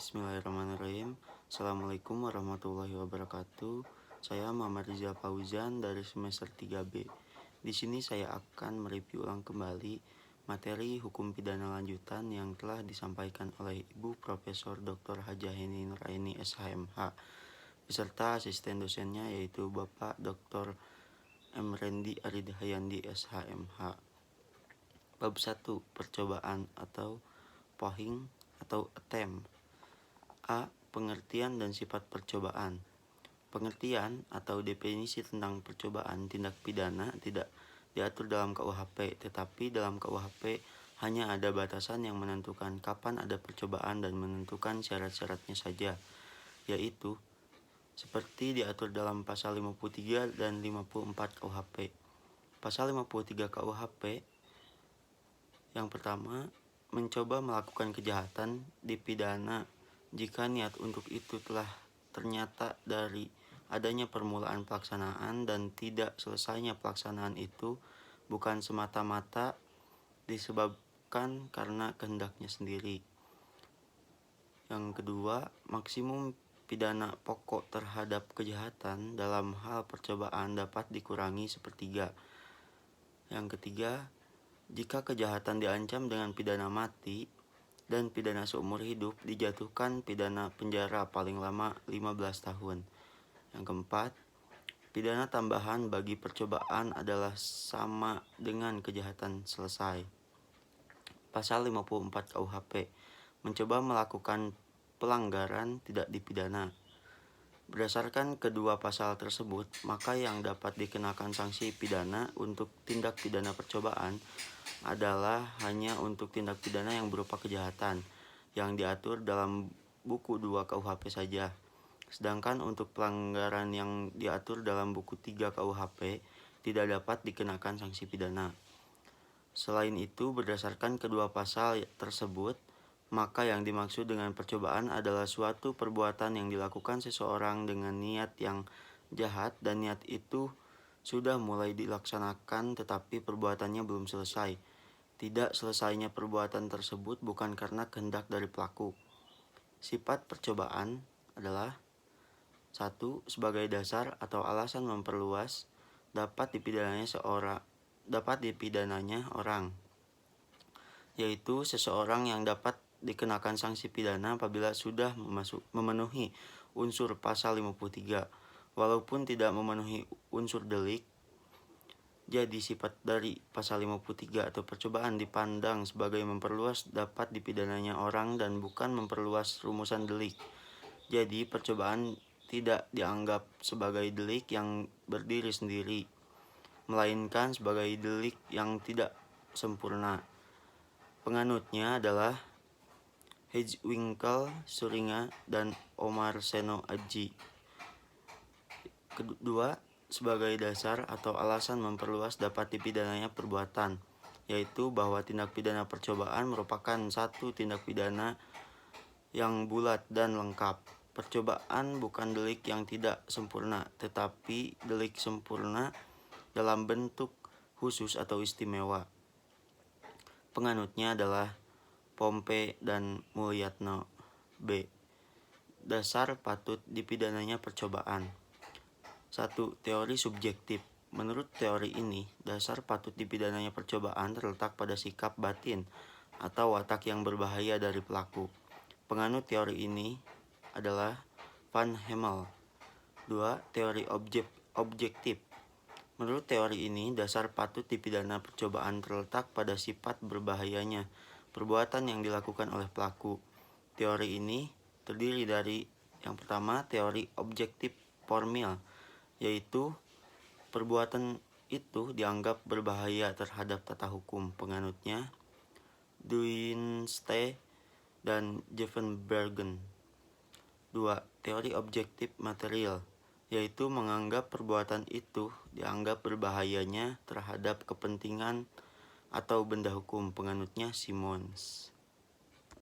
Bismillahirrahmanirrahim. Assalamualaikum warahmatullahi wabarakatuh. Saya Muhammad Rizal Fauzan dari semester 3B. Di sini saya akan mereview ulang kembali materi hukum pidana lanjutan yang telah disampaikan oleh Ibu Profesor Dr. Hajah Heni Nuraini SHMH beserta asisten dosennya yaitu Bapak Dr. M. Rendi Aridhayandi SHMH. Bab 1. Percobaan atau pohing atau attempt. A. Pengertian dan sifat percobaan. Pengertian atau definisi tentang percobaan tindak pidana tidak diatur dalam KUHP, tetapi dalam KUHP hanya ada batasan yang menentukan kapan ada percobaan dan menentukan syarat-syaratnya saja, yaitu seperti diatur dalam pasal 53 dan 54 KUHP. Pasal 53 KUHP yang pertama, mencoba melakukan kejahatan dipidana jika niat untuk itu telah ternyata dari adanya permulaan pelaksanaan dan tidak selesainya pelaksanaan itu bukan semata-mata disebabkan karena kehendaknya sendiri. Yang kedua, maksimum pidana pokok terhadap kejahatan dalam hal percobaan dapat dikurangi sepertiga. Yang ketiga, jika kejahatan diancam dengan pidana mati dan pidana seumur hidup, dijatuhkan pidana penjara paling lama 15 tahun. Yang keempat, pidana tambahan bagi percobaan adalah sama dengan kejahatan selesai. Pasal 54 KUHP, mencoba melakukan pelanggaran tidak dipidana. Berdasarkan kedua pasal tersebut, maka yang dapat dikenakan sanksi pidana untuk tindak pidana percobaan adalah hanya untuk tindak pidana yang berupa kejahatan yang diatur dalam buku 2 KUHP saja. Sedangkan untuk pelanggaran yang diatur dalam buku 3 KUHP tidak dapat dikenakan sanksi pidana. Selain itu, berdasarkan kedua pasal tersebut, maka yang dimaksud dengan percobaan adalah suatu perbuatan yang dilakukan seseorang dengan niat yang jahat dan niat itu sudah mulai dilaksanakan tetapi perbuatannya belum selesai. Tidak selesainya perbuatan tersebut bukan karena kehendak dari pelaku. Sifat percobaan adalah 1. Sebagai dasar atau alasan memperluas dapat dipidananya orang, yaitu seseorang yang dapat dikenakan sanksi pidana apabila sudah memenuhi unsur pasal 53, walaupun tidak memenuhi unsur delik. Jadi sifat dari pasal 53 atau percobaan dipandang sebagai memperluas dapat dipidananya orang dan bukan memperluas rumusan delik. Jadi percobaan tidak dianggap sebagai delik yang berdiri sendiri, melainkan sebagai delik yang tidak sempurna. Penganutnya adalah Hedgewinkle Suringa dan Omar Seno Aji. Kedua, sebagai dasar atau alasan memperluas dapat dipidananya perbuatan, yaitu bahwa tindak pidana percobaan merupakan satu tindak pidana yang bulat dan lengkap. Percobaan bukan delik yang tidak sempurna, tetapi delik sempurna dalam bentuk khusus atau istimewa. Penganutnya adalah Pompe dan Mulyatno. B. Dasar patut dipidananya percobaan. 1. Teori subjektif. Menurut teori ini, dasar patut dipidananya percobaan terletak pada sikap batin atau watak yang berbahaya dari pelaku. Penganut teori ini adalah Van Hemel. 2. Teori objektif. Menurut teori ini, dasar patut dipidana percobaan terletak pada sifat berbahayanya perbuatan yang dilakukan oleh pelaku. Teori ini terdiri dari yang pertama, teori objektif formil, yaitu perbuatan itu dianggap berbahaya terhadap tata hukum. Penganutnya Duinste dan Jeffenbergen. 2. Teori objektif material, yaitu menganggap perbuatan itu dianggap berbahayanya terhadap kepentingan atau benda hukum. Penganutnya Simons.